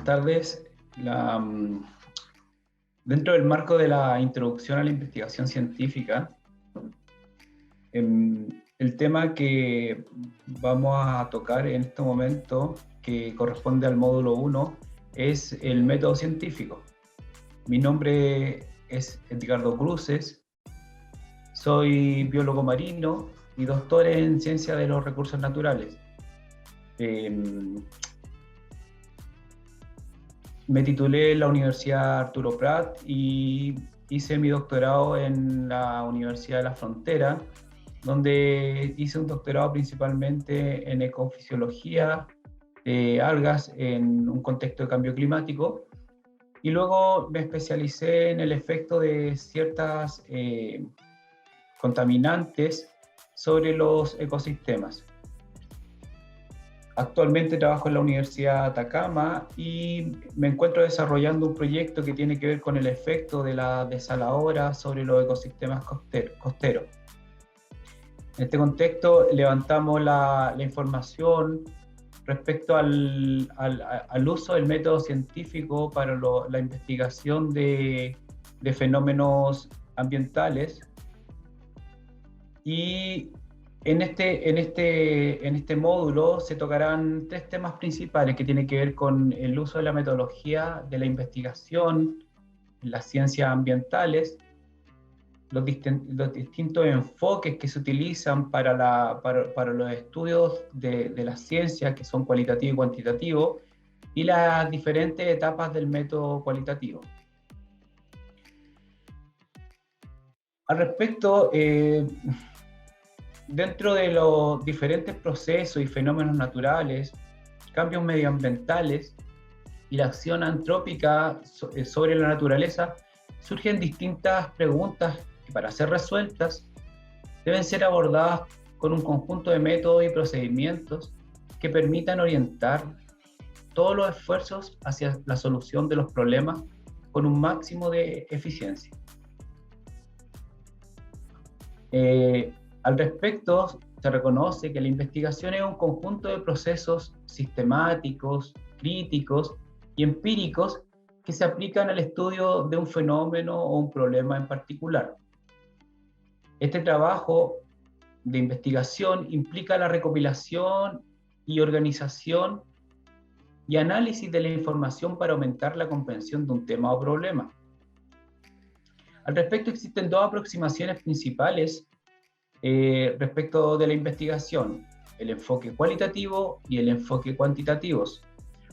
tardes. Dentro del marco de la introducción a la investigación científica, el tema que vamos a tocar en este momento, que corresponde al módulo 1, es el método científico. Mi nombre es Edgardo Cruces, soy biólogo marino y doctor en Ciencia de los Recursos Naturales. Me titulé en la Universidad Arturo Prat y hice mi doctorado en la Universidad de la Frontera, donde hice un doctorado principalmente en ecofisiología de algas en un contexto de cambio climático, y luego me especialicé en el efecto de ciertas contaminantes sobre los ecosistemas. Actualmente trabajo en la Universidad de Atacama y me encuentro desarrollando un proyecto que tiene que ver con el efecto de la desaladora sobre los ecosistemas costeros. En este contexto levantamos la información respecto al uso del método científico para la investigación de fenómenos ambientales. Y en este módulo se tocarán tres temas principales que tienen que ver con el uso de la metodología de la investigación, las ciencias ambientales, los distintos enfoques que se utilizan para los estudios de la ciencia, que son cualitativo y cuantitativo, y las diferentes etapas del método cualitativo. Al respecto, dentro de los diferentes procesos y fenómenos naturales, cambios medioambientales y la acción antrópica sobre la naturaleza, surgen distintas preguntas que, para ser resueltas, deben ser abordadas con un conjunto de métodos y procedimientos que permitan orientar todos los esfuerzos hacia la solución de los problemas con un máximo de eficiencia. Al respecto, se reconoce que la investigación es un conjunto de procesos sistemáticos, críticos y empíricos que se aplican al estudio de un fenómeno o un problema en particular. Este trabajo de investigación implica la recopilación y organización y análisis de la información para aumentar la comprensión de un tema o problema. Al respecto, existen dos aproximaciones principales respecto de la investigación: el enfoque cualitativo y el enfoque cuantitativo.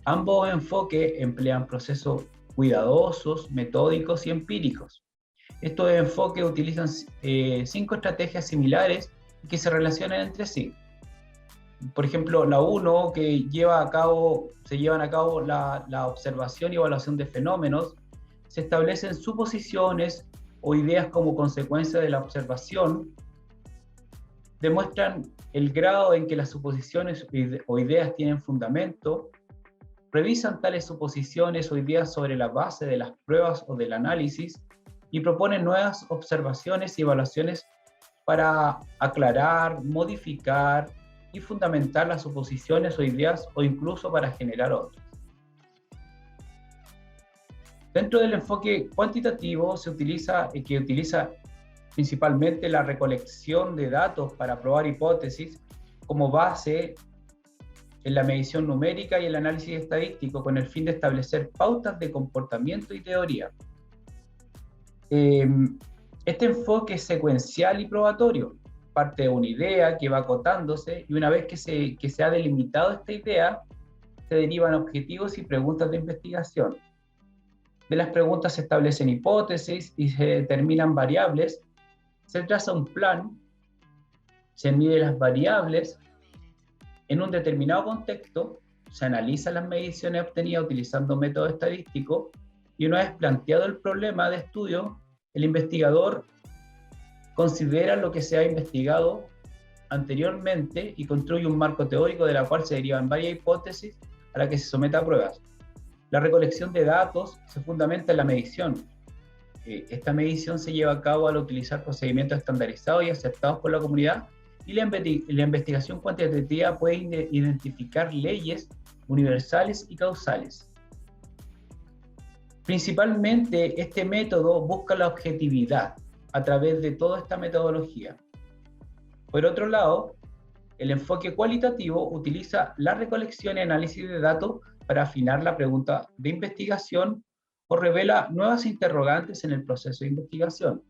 Ambos enfoques emplean procesos cuidadosos, metódicos y empíricos. Estos enfoques utilizan 5 estrategias similares que se relacionan entre sí. Por ejemplo, la 1, que se llevan a cabo la observación y evaluación de fenómenos, se establecen suposiciones o ideas como consecuencia de la observación, demuestran el grado en que las suposiciones o ideas tienen fundamento, revisan tales suposiciones o ideas sobre la base de las pruebas o del análisis y proponen nuevas observaciones y evaluaciones para aclarar, modificar y fundamentar las suposiciones o ideas, o incluso para generar otras. Dentro del enfoque cuantitativo que utiliza principalmente la recolección de datos para probar hipótesis como base en la medición numérica y el análisis estadístico, con el fin de establecer pautas de comportamiento y teoría. Este enfoque es secuencial y probatorio. Parte de una idea que va acotándose, y una vez que se ha delimitado esta idea, se derivan objetivos y preguntas de investigación. De las preguntas se establecen hipótesis y se determinan variables. Se traza un plan, se mide las variables en un determinado contexto, se analizan las mediciones obtenidas utilizando métodos estadísticos, y una vez planteado el problema de estudio, el investigador considera lo que se ha investigado anteriormente y construye un marco teórico de la cual se derivan varias hipótesis a la que se somete a pruebas. La recolección de datos se fundamenta en la medición. Esta medición se lleva a cabo al utilizar procedimientos estandarizados y aceptados por la comunidad, y la investigación cuantitativa puede identificar leyes universales y causales. Principalmente, este método busca la objetividad a través de toda esta metodología. Por otro lado, el enfoque cualitativo utiliza la recolección y análisis de datos para afinar la pregunta de investigación o revela nuevas interrogantes en el proceso de investigación.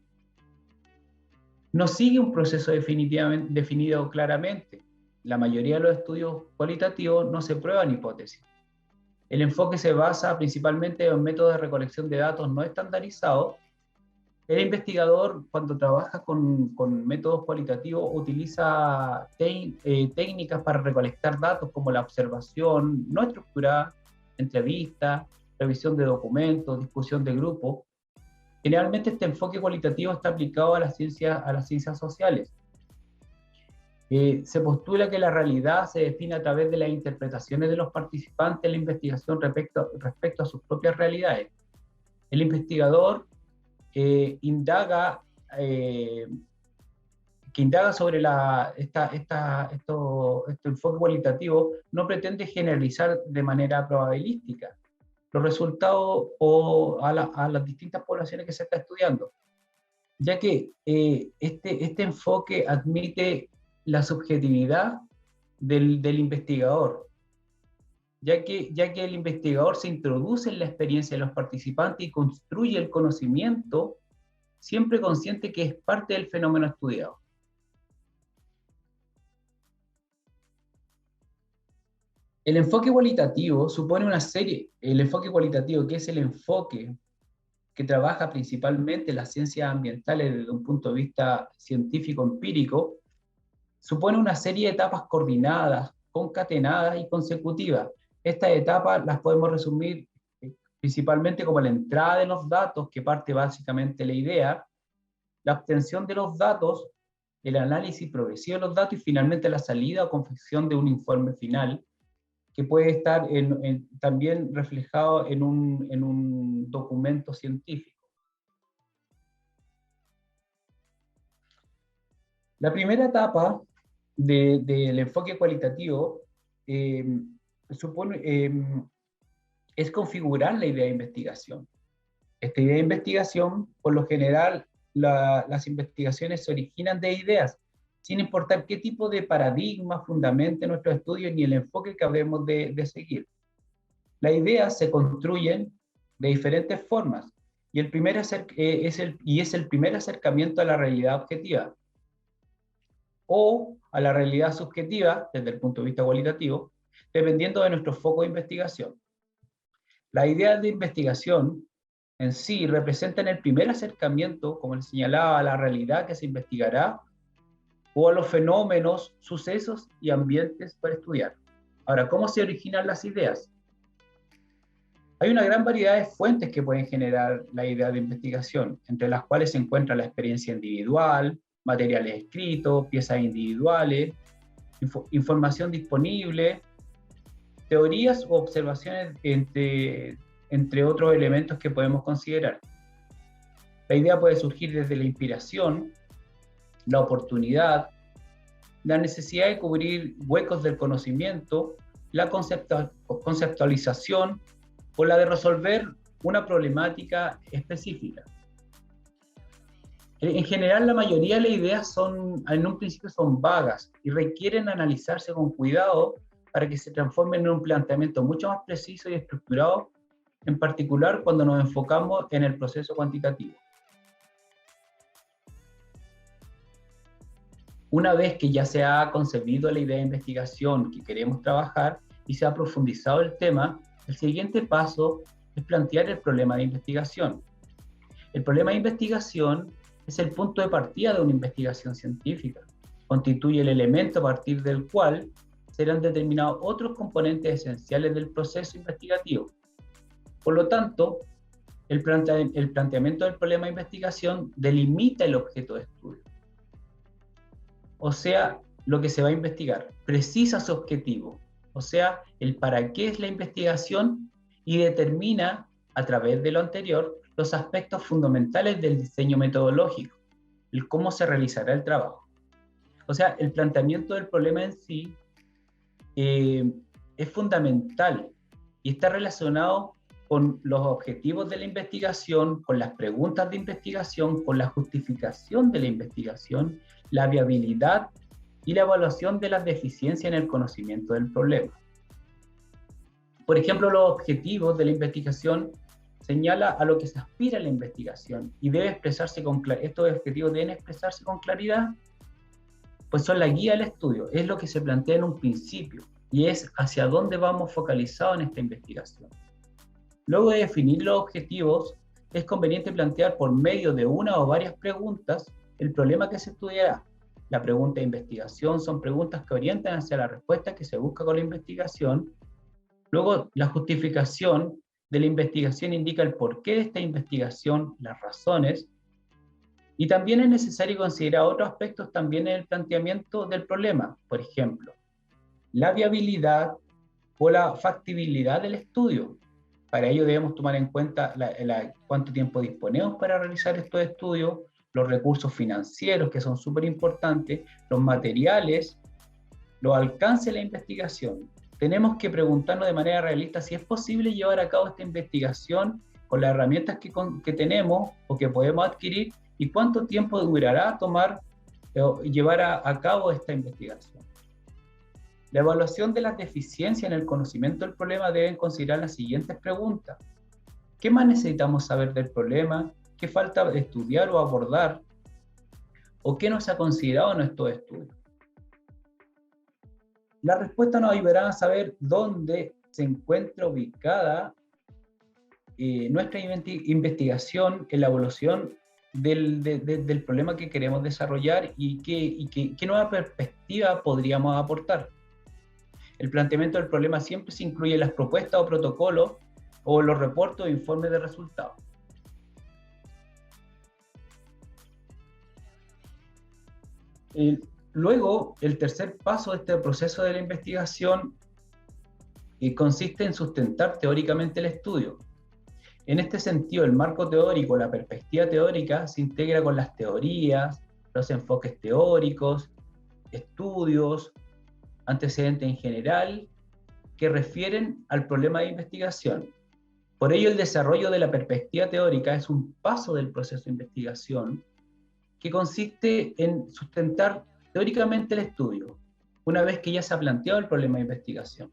No sigue un proceso definido claramente. La mayoría de los estudios cualitativos no se prueban hipótesis. El enfoque se basa principalmente en métodos de recolección de datos no estandarizados. El investigador, cuando trabaja con métodos cualitativos, utiliza técnicas para recolectar datos como la observación no estructurada, entrevistas, revisión de documentos, discusión de grupos. Generalmente este enfoque cualitativo está aplicado a las ciencias sociales. Se postula que la realidad se define a través de las interpretaciones de los participantes en la investigación respecto a sus propias realidades. El investigador que indaga sobre este enfoque cualitativo no pretende generalizar de manera probabilística los resultados a las distintas poblaciones que se está estudiando, ya que este enfoque admite la subjetividad del investigador, ya que el investigador se introduce en la experiencia de los participantes y construye el conocimiento, siempre consciente que es parte del fenómeno estudiado. El enfoque cualitativo supone el enfoque cualitativo, que es el enfoque que trabaja principalmente las ciencias ambientales desde un punto de vista científico-empírico, supone una serie de etapas coordinadas, concatenadas y consecutivas. Estas etapas las podemos resumir principalmente como la entrada de los datos, que parte básicamente de la idea, la obtención de los datos, el análisis progresivo de los datos y finalmente la salida o confección de un informe final, que puede estar también reflejado en un documento científico. La primera etapa del enfoque cualitativo es configurar la idea de investigación. Esta idea de investigación, por lo general, las investigaciones se originan de ideas, sin importar qué tipo de paradigma fundamente nuestro estudio ni el enfoque que habremos de seguir. Las ideas se construyen de diferentes formas y es el primer acercamiento a la realidad objetiva o a la realidad subjetiva desde el punto de vista cualitativo, dependiendo de nuestro foco de investigación. Las ideas de investigación en sí representan el primer acercamiento, como les señalaba, a la realidad que se investigará o a los fenómenos, sucesos y ambientes para estudiar. Ahora, ¿cómo se originan las ideas? Hay una gran variedad de fuentes que pueden generar la idea de investigación, entre las cuales se encuentra la experiencia individual, materiales escritos, piezas individuales, información disponible, teorías o observaciones, entre otros elementos que podemos considerar. La idea puede surgir desde la inspiración, la oportunidad, la necesidad de cubrir huecos del conocimiento, la conceptualización o la de resolver una problemática específica. En general, la mayoría de las ideas en un principio son vagas y requieren analizarse con cuidado para que se transformen en un planteamiento mucho más preciso y estructurado, en particular cuando nos enfocamos en el proceso cuantitativo. Una vez que ya se ha concebido la idea de investigación que queremos trabajar y se ha profundizado el tema, el siguiente paso es plantear el problema de investigación. El problema de investigación es el punto de partida de una investigación científica. Constituye el elemento a partir del cual serán determinados otros componentes esenciales del proceso investigativo. Por lo tanto, el planteamiento del problema de investigación delimita el objeto de estudio. O sea, lo que se va a investigar, precisa su objetivo, o sea, el para qué es la investigación y determina, a través de lo anterior, los aspectos fundamentales del diseño metodológico, el cómo se realizará el trabajo. O sea, el planteamiento del problema en sí es fundamental y está relacionado con los objetivos de la investigación, con las preguntas de investigación, con la justificación de la investigación, la viabilidad y la evaluación de las deficiencias en el conocimiento del problema. Por ejemplo, los objetivos de la investigación señala a lo que se aspira a la investigación y debe expresarse con claridad. Estos objetivos deben expresarse con claridad, pues son la guía del estudio, es lo que se plantea en un principio y es hacia dónde vamos focalizados en esta investigación. Luego de definir los objetivos, es conveniente plantear por medio de una o varias preguntas el problema que se estudiará. La pregunta de investigación son preguntas que orientan hacia la respuesta que se busca con la investigación. Luego, la justificación de la investigación indica el porqué de esta investigación, las razones, y también es necesario considerar otros aspectos también en el planteamiento del problema, por ejemplo, la viabilidad o la factibilidad del estudio. Para ello debemos tomar en cuenta cuánto tiempo disponemos para realizar estos estudios, los recursos financieros, que son súper importantes, los materiales, los alcances de la investigación. Tenemos que preguntarnos de manera realista si es posible llevar a cabo esta investigación con las herramientas que tenemos o que podemos adquirir y cuánto tiempo durará llevar a cabo esta investigación. La evaluación de las deficiencias en el conocimiento del problema deben considerar las siguientes preguntas. ¿Qué más necesitamos saber del problema? ¿Qué falta estudiar o abordar? ¿O qué no se ha considerado en estos estudios? La respuesta nos ayudará a saber dónde se encuentra ubicada nuestra investigación en la evolución del problema que queremos desarrollar y qué nueva perspectiva podríamos aportar. El planteamiento del problema siempre se incluye en las propuestas o protocolos o los reportes o informes de resultados. Luego, el tercer paso de este proceso de la investigación consiste en sustentar teóricamente el estudio. En este sentido, el marco teórico, la perspectiva teórica, se integra con las teorías, los enfoques teóricos, estudios, antecedentes en general, que refieren al problema de investigación. Por ello, el desarrollo de la perspectiva teórica es un paso del proceso de investigación que consiste en sustentar teóricamente el estudio, una vez que ya se ha planteado el problema de investigación.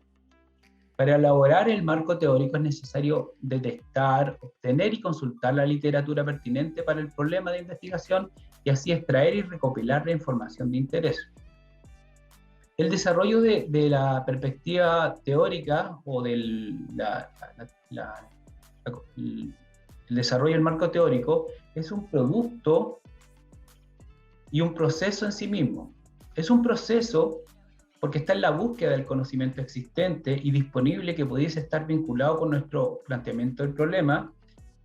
Para elaborar el marco teórico es necesario detectar, obtener y consultar la literatura pertinente para el problema de investigación y así extraer y recopilar la información de interés. El desarrollo de la perspectiva teórica o el desarrollo del marco teórico es un producto y un proceso en sí mismo. Es un proceso porque está en la búsqueda del conocimiento existente y disponible que pudiese estar vinculado con nuestro planteamiento del problema,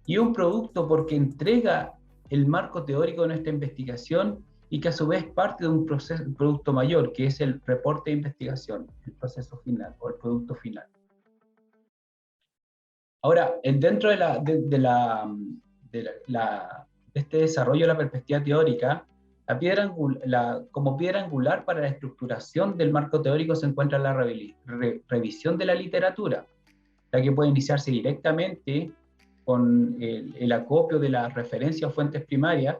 y un producto porque entrega el marco teórico de nuestra investigación y que a su vez parte de un producto mayor, que es el reporte de investigación, el proceso final o el producto final. Ahora, dentro de este desarrollo de la perspectiva teórica, como piedra angular para la estructuración del marco teórico se encuentra la revisión de la literatura, la que puede iniciarse directamente con el acopio de las referencias o fuentes primarias,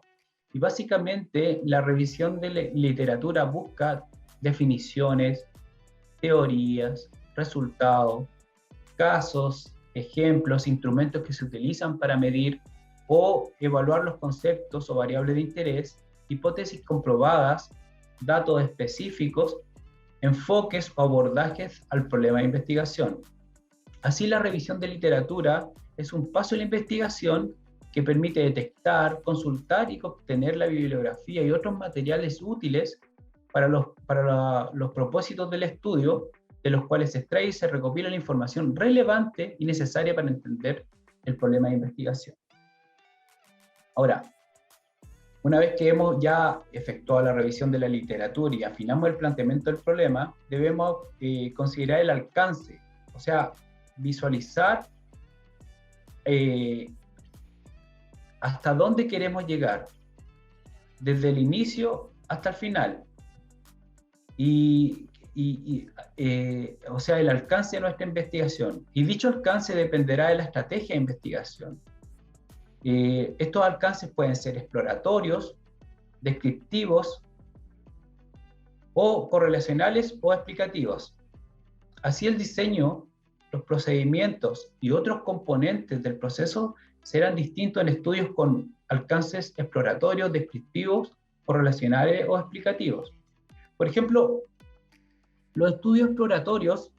y básicamente la revisión de la literatura busca definiciones, teorías, resultados, casos, ejemplos, instrumentos que se utilizan para medir o evaluar los conceptos o variables de interés, hipótesis comprobadas, datos específicos, enfoques o abordajes al problema de investigación. Así, la revisión de literatura es un paso en la investigación que permite detectar, consultar y obtener la bibliografía y otros materiales útiles para los propósitos del estudio, de los cuales se extrae y se recopila la información relevante y necesaria para entender el problema de investigación. Ahora, una vez que hemos ya efectuado la revisión de la literatura y afinamos el planteamiento del problema, debemos considerar el alcance, o sea, visualizar hasta dónde queremos llegar, desde el inicio hasta el final. Y o sea, el alcance de nuestra investigación. Y dicho alcance dependerá de la estrategia de investigación. Estos alcances pueden ser exploratorios, descriptivos, o correlacionales o explicativos. Así el diseño, los procedimientos y otros componentes del proceso serán distintos en estudios con alcances exploratorios, descriptivos, correlacionales o explicativos. Por ejemplo, los estudios exploratorios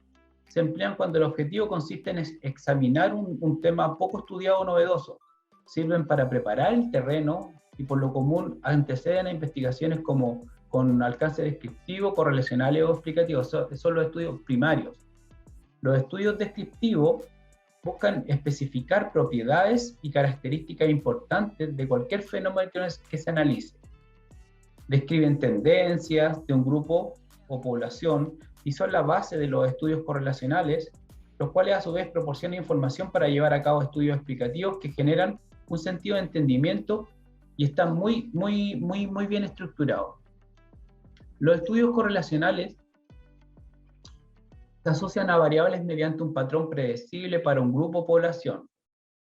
se emplean cuando el objetivo consiste en examinar un tema poco estudiado o novedoso. Sirven para preparar el terreno y por lo común anteceden a investigaciones como con alcance descriptivo, correlacionales o explicativos. Son los estudios primarios. Los estudios descriptivos buscan especificar propiedades y características importantes de cualquier fenómeno que se analice. Describen tendencias de un grupo o población y son la base de los estudios correlacionales, los cuales a su vez proporcionan información para llevar a cabo estudios explicativos que generan un sentido de entendimiento y están muy bien estructurados. Los estudios correlacionales se asocian a variables mediante un patrón predecible para un grupo o población.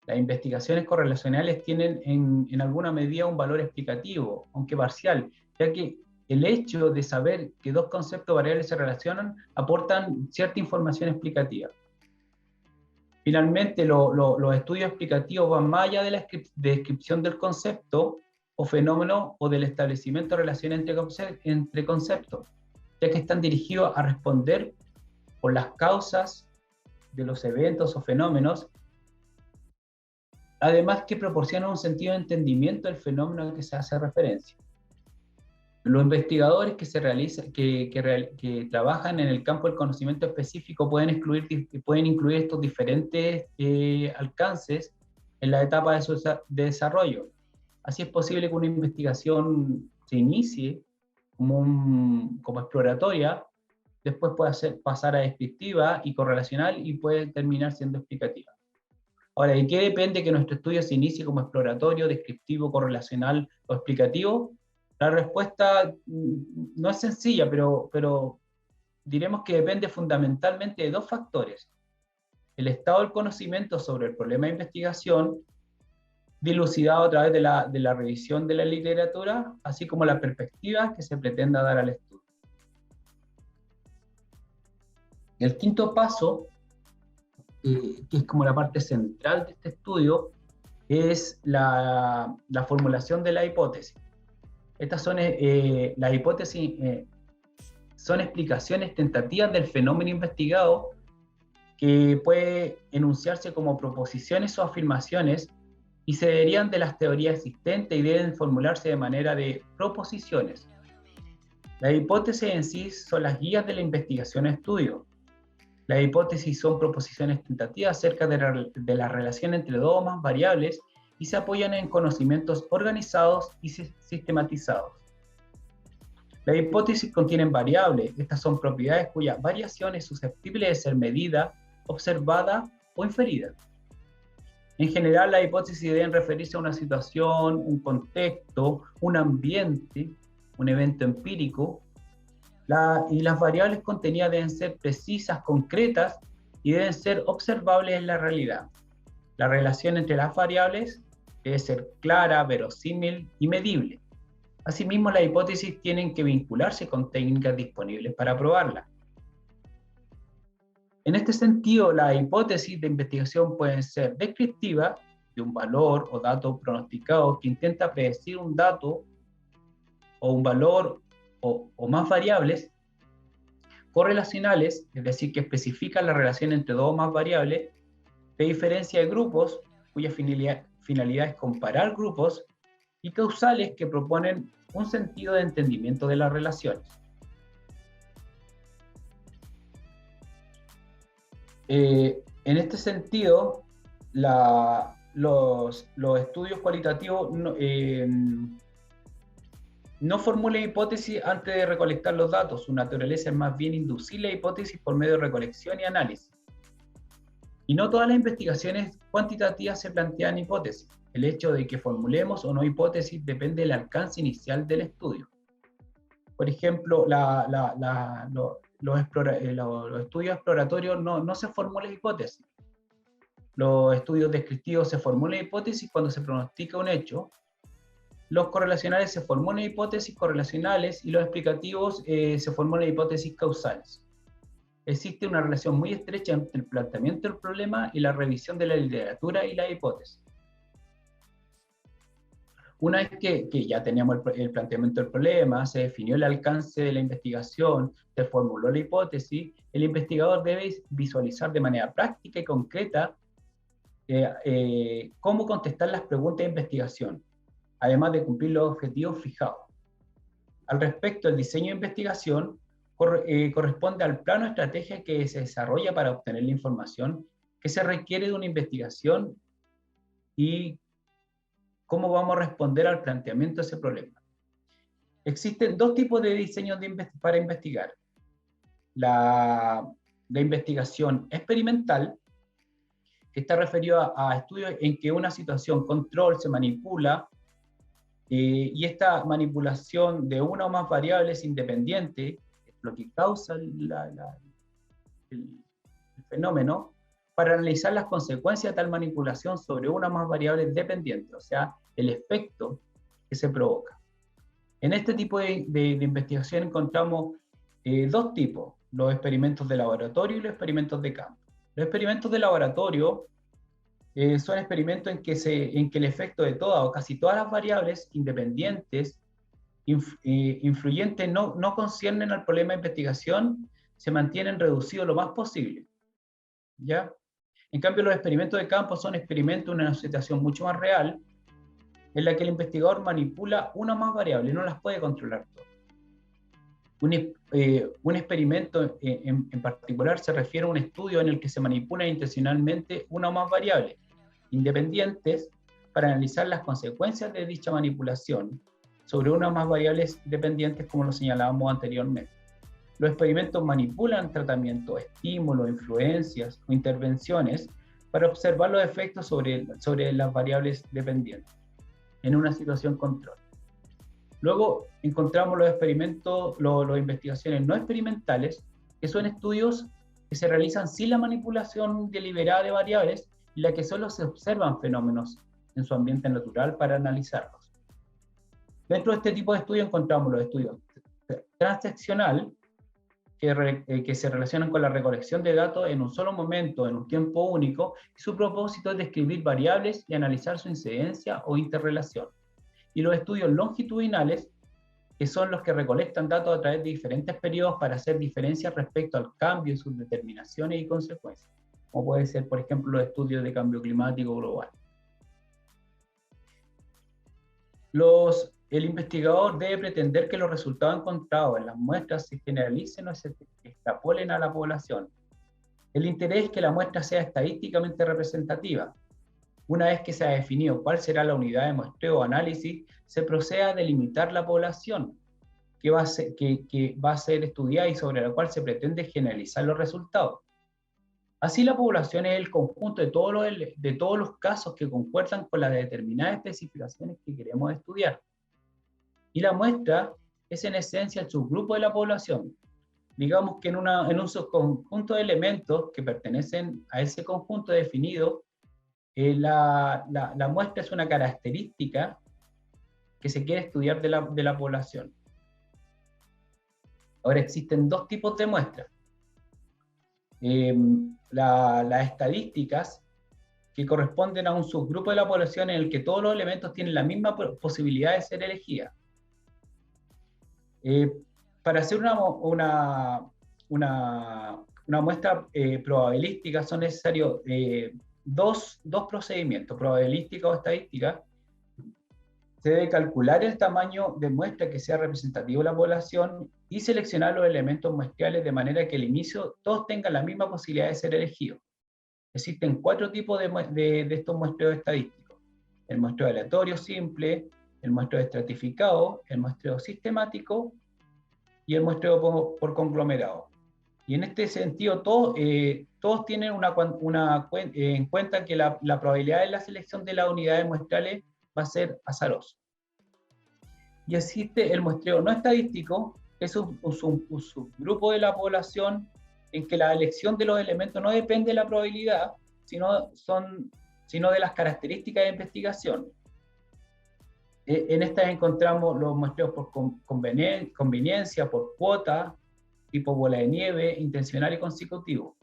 Las investigaciones correlacionales tienen en alguna medida un valor explicativo, aunque parcial, ya que el hecho de saber que dos conceptos variables se relacionan aportan cierta información explicativa. Finalmente, los estudios explicativos van más allá de la descripción del concepto o fenómeno o del establecimiento de relaciones entre conceptos, ya que están dirigidos a responder por las causas de los eventos o fenómenos, además que proporcionan un sentido de entendimiento del fenómeno al que se hace referencia. Los investigadores que trabajan en el campo del conocimiento específico pueden incluir estos diferentes alcances en la etapa de su desarrollo. Así es posible que una investigación se inicie como exploratoria, después puede pasar a descriptiva y correlacional y puede terminar siendo explicativa. Ahora, ¿de qué depende que nuestro estudio se inicie como exploratorio, descriptivo, correlacional o explicativo? La respuesta no es sencilla, pero diremos que depende fundamentalmente de dos factores: el estado del conocimiento sobre el problema de investigación, dilucidado a través de la revisión de la literatura, así como la perspectiva que se pretenda dar al estudio. El quinto paso, que es como la parte central de este estudio, es la formulación de la hipótesis. Estas son las hipótesis, son explicaciones tentativas del fenómeno investigado que puede enunciarse como proposiciones o afirmaciones y se derivan de las teorías existentes y deben formularse de manera de proposiciones. Las hipótesis en sí son las guías de la investigación o estudio. Las hipótesis son proposiciones tentativas acerca de la relación entre dos o más variables y se apoyan en conocimientos organizados y sistematizados. Las hipótesis contienen variables. Estas son propiedades cuya variación es susceptible de ser medida, observada o inferida. En general, las hipótesis deben referirse a una situación, un contexto, un ambiente, un evento empírico, y las variables contenidas deben ser precisas, concretas y deben ser observables en la realidad. La relación entre las variables debe ser clara, verosímil y medible. Asimismo, las hipótesis tienen que vincularse con técnicas disponibles para probarlas. En este sentido, las hipótesis de investigación pueden ser descriptivas, de un valor o dato pronosticado que intenta predecir un dato o un valor o más variables, correlacionales, es decir, que especifican la relación entre dos o más variables, de diferencia de grupos, cuya finalidad es comparar grupos, y causales, que proponen un sentido de entendimiento de las relaciones. En este sentido, los estudios cualitativos no formulan hipótesis antes de recolectar los datos. Su naturaleza es más bien inducir la hipótesis por medio de recolección y análisis. Y no todas las investigaciones cuantitativas se plantean hipótesis. El hecho de que formulemos o no hipótesis depende del alcance inicial del estudio. Por ejemplo, los estudios exploratorios no se formulan hipótesis. Los estudios descriptivos se formulan hipótesis cuando se pronostica un hecho. Los correlacionales se formulan hipótesis correlacionales y los explicativos se formulan hipótesis causales. Existe una relación muy estrecha entre el planteamiento del problema y la revisión de la literatura y la hipótesis. Una vez que ya teníamos el planteamiento del problema, se definió el alcance de la investigación, se formuló la hipótesis, el investigador debe visualizar de manera práctica y concreta cómo contestar las preguntas de investigación, además de cumplir los objetivos fijados. Al respecto, el diseño de investigación corresponde al plano de estrategia que se desarrolla para obtener la información que se requiere de una investigación y cómo vamos a responder al planteamiento de ese problema. Existen dos tipos de diseños para investigar. La investigación experimental, que está referido a estudios en que una situación control se manipula y esta manipulación de una o más variables independientes es lo que causa el fenómeno, para analizar las consecuencias de tal manipulación sobre una o más variables dependientes, o sea, el efecto que se provoca. En este tipo de investigación encontramos dos tipos, los experimentos de laboratorio y los experimentos de campo. Los experimentos de laboratorio son experimentos en que el efecto de todas o casi todas las variables independientes, influyentes, no conciernen al problema de investigación, se mantienen reducidos lo más posible. ¿Ya? En cambio, los experimentos de campo son experimentos en una situación mucho más real, en la que el investigador manipula una o más variables, no las puede controlar todas. Un experimento en particular se refiere a un estudio en el que se manipula intencionalmente una o más variables independientes para analizar las consecuencias de dicha manipulación sobre una o más variables dependientes, como lo señalábamos anteriormente. Los experimentos manipulan tratamientos, estímulos, influencias o intervenciones para observar los efectos sobre las variables dependientes en una situación control. Luego encontramos los experimentos, las investigaciones no experimentales, que son estudios que se realizan sin la manipulación deliberada de variables y la que solo se observan fenómenos en su ambiente natural para analizarlos. Dentro de este tipo de estudios encontramos los estudios transaccional, que se relacionan con la recolección de datos en un solo momento, en un tiempo único, y su propósito es describir variables y analizar su incidencia o interrelación. Y los estudios longitudinales, que son los que recolectan datos a través de diferentes periodos para hacer diferencias respecto al cambio y sus determinaciones y consecuencias, como puede ser, por ejemplo, los estudios de cambio climático global. El investigador debe pretender que los resultados encontrados en las muestras se generalicen o se extrapolen a la población. El interés es que la muestra sea estadísticamente representativa. Una vez que se ha definido cuál será la unidad de muestreo o análisis, se procede a delimitar la población que va a ser estudiada y sobre la cual se pretende generalizar los resultados. Así, la población es el conjunto de todos los casos que concuerdan con las determinadas especificaciones que queremos estudiar. Y la muestra es en esencia el subgrupo de la población. Digamos que en un subconjunto de elementos que pertenecen a ese conjunto definido, la muestra es una característica que se quiere estudiar de la población. Ahora, existen dos tipos de muestras. Las estadísticas, que corresponden a un subgrupo de la población en el que todos los elementos tienen la misma posibilidad de ser elegidas. Para hacer una muestra probabilística son necesarios dos procedimientos, probabilística o estadística. Se debe calcular el tamaño de muestra que sea representativo de la población y seleccionar los elementos muestrales de manera que al inicio todos tengan la misma posibilidad de ser elegidos. Existen 4 tipos de estos muestreos estadísticos: el muestreo aleatorio simple, el muestreo estratificado, el muestreo sistemático y el muestreo por conglomerado. Y en este sentido, todos tienen en cuenta que la probabilidad de la selección de las unidades muestrales va a ser azarosa. Y existe el muestreo no estadístico, es un subgrupo de la población en que la elección de los elementos no depende de la probabilidad, sino de las características de investigación. En estas encontramos los muestreos por conveniencia, por cuota, tipo bola de nieve, intencional y consecutivo.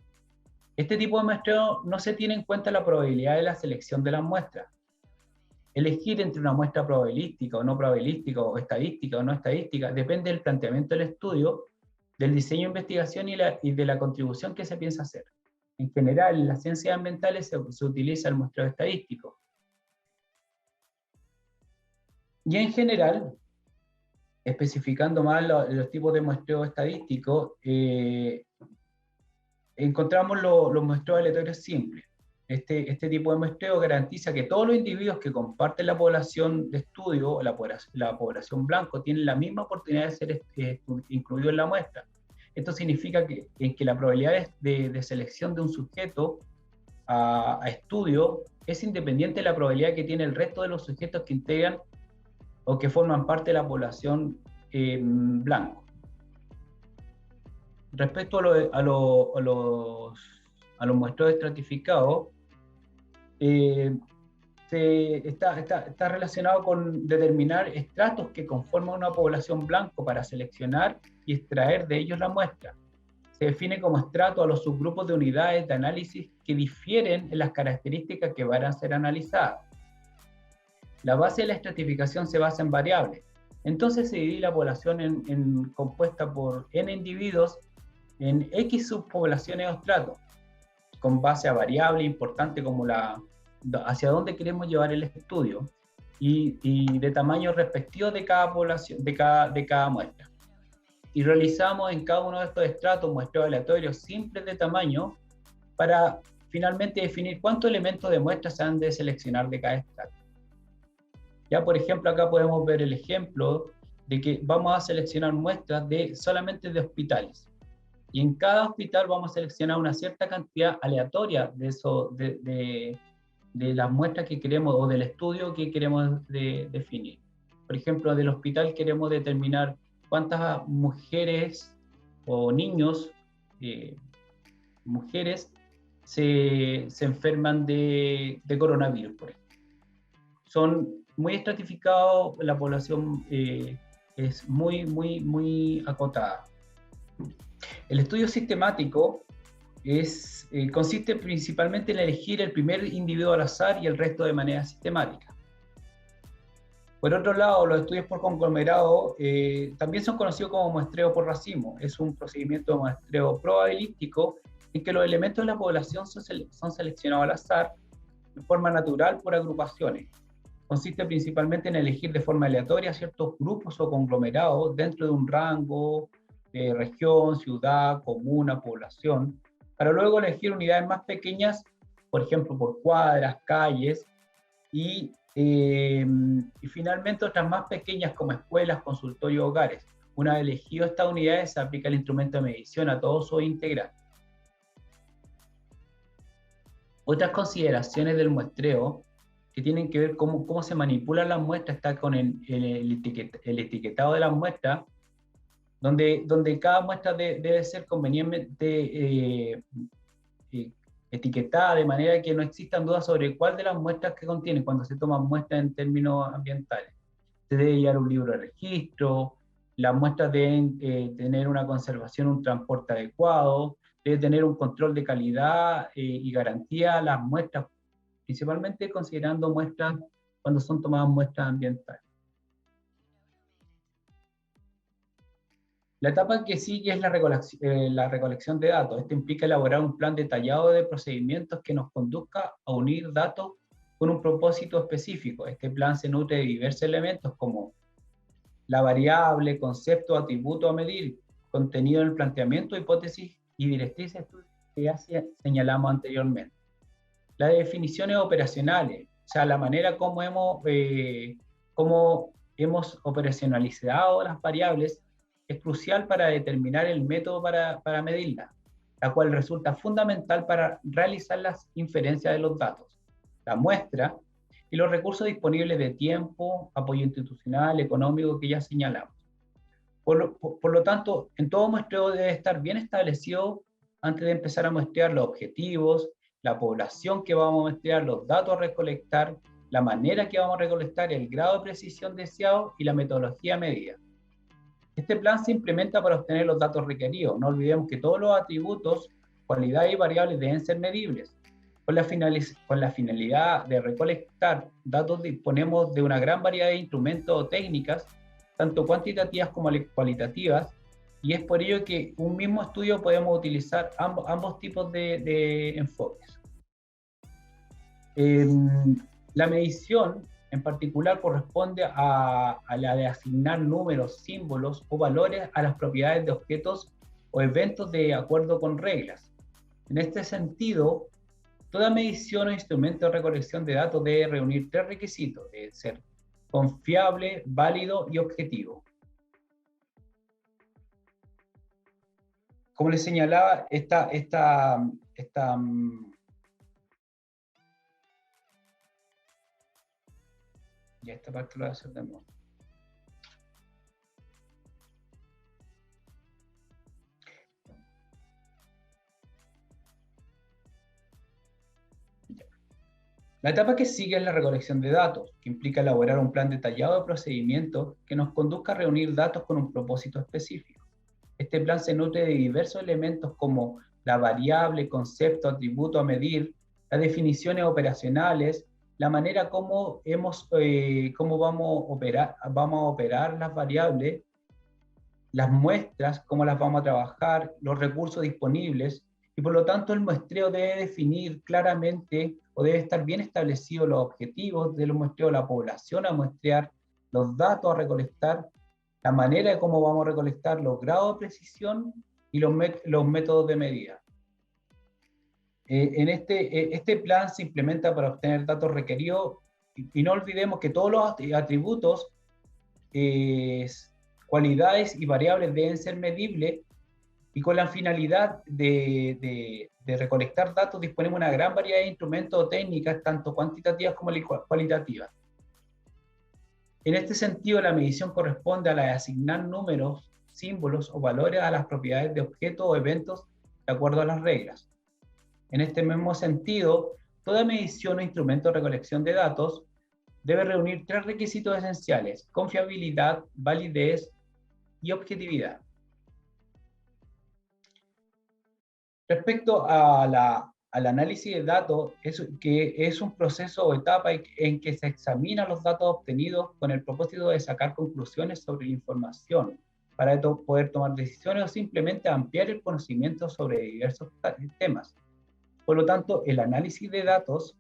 Este tipo de muestreo no se tiene en cuenta la probabilidad de la selección de las muestras. Elegir entre una muestra probabilística o no probabilística, o estadística o no estadística, depende del planteamiento del estudio, del diseño de investigación y de la contribución que se piensa hacer. En general, en las ciencias ambientales se utiliza el muestreo estadístico. Y en general, especificando más los tipos de muestreo estadístico, encontramos los muestreos aleatorios simples. Este tipo de muestreo garantiza que todos los individuos que comparten la población de estudio, la población blanco, tienen la misma oportunidad de ser incluidos en la muestra. Esto significa que la probabilidad de selección de un sujeto a estudio es independiente de la probabilidad que tiene el resto de los sujetos que integran o que forman parte de la población blanco. Respecto a los muestreos estratificados, está relacionado con determinar estratos que conforman una población blanco para seleccionar y extraer de ellos la muestra. Se define como estrato a los subgrupos de unidades de análisis que difieren en las características que van a ser analizadas. La base de la estratificación se basa en variables. Entonces se divide la población compuesta por n individuos en X subpoblaciones o estratos, con base a variables importantes como hacia dónde queremos llevar el estudio y de tamaño respectivo de cada población, de cada muestra. Y realizamos en cada uno de estos estratos muestreos aleatorios simples de tamaño para finalmente definir cuántos elementos de muestra se han de seleccionar de cada estrato. Ya, por ejemplo, acá podemos ver el ejemplo de que vamos a seleccionar muestras solamente de hospitales. Y en cada hospital vamos a seleccionar una cierta cantidad aleatoria de las muestras que queremos o del estudio que queremos definir. Por ejemplo, del hospital queremos determinar cuántas mujeres o niños, mujeres, se enferman de coronavirus, por ejemplo. Son muy estratificados, la población es muy acotada. El estudio sistemático consiste principalmente en elegir el primer individuo al azar y el resto de manera sistemática. Por otro lado, los estudios por conglomerado también son conocidos como muestreo por racimo. Es un procedimiento de muestreo probabilístico en que los elementos de la población son seleccionados al azar de forma natural por agrupaciones. Consiste principalmente en elegir de forma aleatoria ciertos grupos o conglomerados dentro de un rango de región, ciudad, comuna, población, para luego elegir unidades más pequeñas, por ejemplo, por cuadras, calles, y finalmente otras más pequeñas como escuelas, consultorios, hogares. Una vez elegido estas unidades, se aplica el instrumento de medición a todos sus integrantes. Otras consideraciones del muestreo que tienen que ver cómo se manipulan las muestras está con el etiquetado de las muestras, donde cada muestra debe ser convenientemente etiquetada de manera que no existan dudas sobre cuál de las muestras que contiene cuando se toman muestras en términos ambientales. Se debe llevar un libro de registro, las muestras deben tener una conservación, un transporte adecuado, debe tener un control de calidad y garantía las muestras, principalmente considerando muestras cuando son tomadas muestras ambientales. La etapa que sigue es la recolección de datos. Esto implica elaborar un plan detallado de procedimientos que nos conduzca a unir datos con un propósito específico. Este plan se nutre de diversos elementos como la variable, concepto, atributo a medir, contenido en el planteamiento, hipótesis y directrices que ya señalamos anteriormente. Las definiciones operacionales, o sea, la manera como hemos operacionalizado las variables, es crucial para determinar el método para medirla, la cual resulta fundamental para realizar las inferencias de los datos, la muestra y los recursos disponibles de tiempo, apoyo institucional, económico que ya señalamos. Por lo tanto, en todo muestreo debe estar bien establecido antes de empezar a muestrear los objetivos, la población que vamos a muestrear, los datos a recolectar, la manera que vamos a recolectar, el grado de precisión deseado y la metodología medida. Este plan se implementa para obtener los datos requeridos. No olvidemos que todos los atributos, cualidades y variables deben ser medibles. Con la finalidad de recolectar datos, disponemos de una gran variedad de instrumentos o técnicas, tanto cuantitativas como cualitativas, y es por ello que un mismo estudio podemos utilizar ambos tipos de enfoques. La medición en particular corresponde a la de asignar números, símbolos o valores a las propiedades de objetos o eventos de acuerdo con reglas. En este sentido, toda medición o instrumento de recolección de datos debe reunir 3 requisitos: debe ser confiable, válido y objetivo. Como les señalaba, ya esta parte lo voy a hacer de nuevo. La etapa que sigue es la recolección de datos, que implica elaborar un plan detallado de procedimientos que nos conduzca a reunir datos con un propósito específico. Este plan se nutre de diversos elementos como la variable, concepto, atributo a medir, las definiciones operacionales, la manera como vamos a operar las variables, las muestras, cómo las vamos a trabajar, los recursos disponibles, y por lo tanto el muestreo debe definir claramente o debe estar bien establecido los objetivos del muestreo, la población a muestrear, los datos a recolectar, la manera de cómo vamos a recolectar, los grados de precisión y los métodos de medida. Este plan se implementa para obtener datos requeridos y no olvidemos que todos los atributos, cualidades y variables deben ser medibles, y con la finalidad de recolectar datos disponemos de una gran variedad de instrumentos o técnicas, tanto cuantitativas como cualitativas. En este sentido, la medición corresponde a la de asignar números, símbolos o valores a las propiedades de objetos o eventos de acuerdo a las reglas. En este mismo sentido, toda medición o instrumento de recolección de datos debe reunir 3 requisitos esenciales: confiabilidad, validez y objetividad. Respecto al análisis de datos, que es un proceso o etapa en que se examinan los datos obtenidos con el propósito de sacar conclusiones sobre la información, para poder tomar decisiones o simplemente ampliar el conocimiento sobre diversos temas. Por lo tanto, el análisis de datos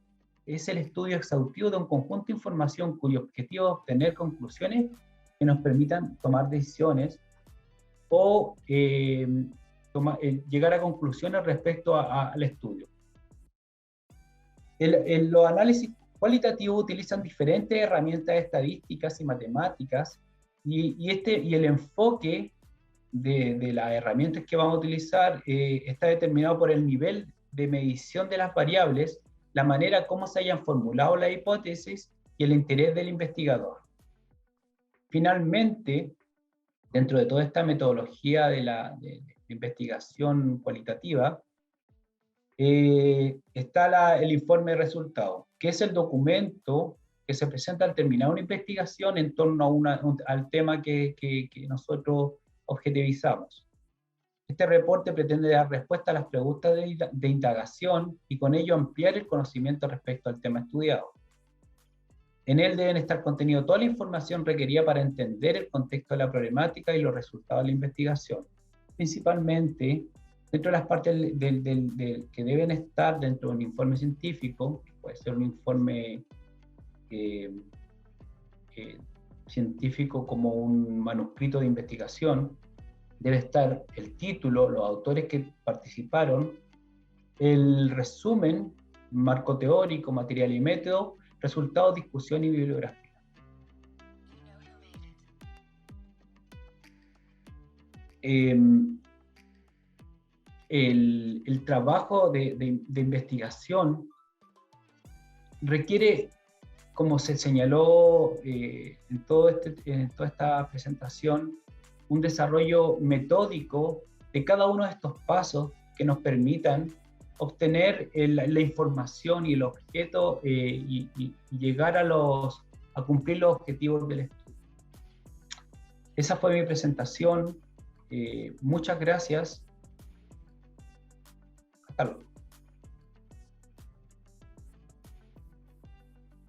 es el estudio exhaustivo de un conjunto de información cuyo objetivo es obtener conclusiones que nos permitan tomar decisiones o llegar a conclusiones respecto al estudio. Los análisis cualitativos utilizan diferentes herramientas estadísticas y matemáticas, y el enfoque de las herramientas que vamos a utilizar está determinado por el nivel de medición de las variables, la manera como se hayan formulado las hipótesis y el interés del investigador. Finalmente, dentro de toda esta metodología de investigación cualitativa, está el informe de resultados, que es el documento que se presenta al terminar una investigación en torno al tema que nosotros objetivizamos. Este reporte pretende dar respuesta a las preguntas de indagación y con ello ampliar el conocimiento respecto al tema estudiado. En él deben estar contenido toda la información requerida para entender el contexto de la problemática y los resultados de la investigación. Principalmente, dentro de las partes que deben estar dentro de un informe científico, que puede ser un informe científico como un manuscrito de investigación, debe estar el título, los autores que participaron, el resumen, marco teórico, material y método, resultados, discusión y bibliografía. El trabajo de investigación requiere, como se señaló en toda esta presentación, un desarrollo metódico de cada uno de estos pasos que nos permitan obtener la información y el objeto y llegar a cumplir los objetivos del estudio. Esa fue mi presentación. Muchas gracias. Hasta luego.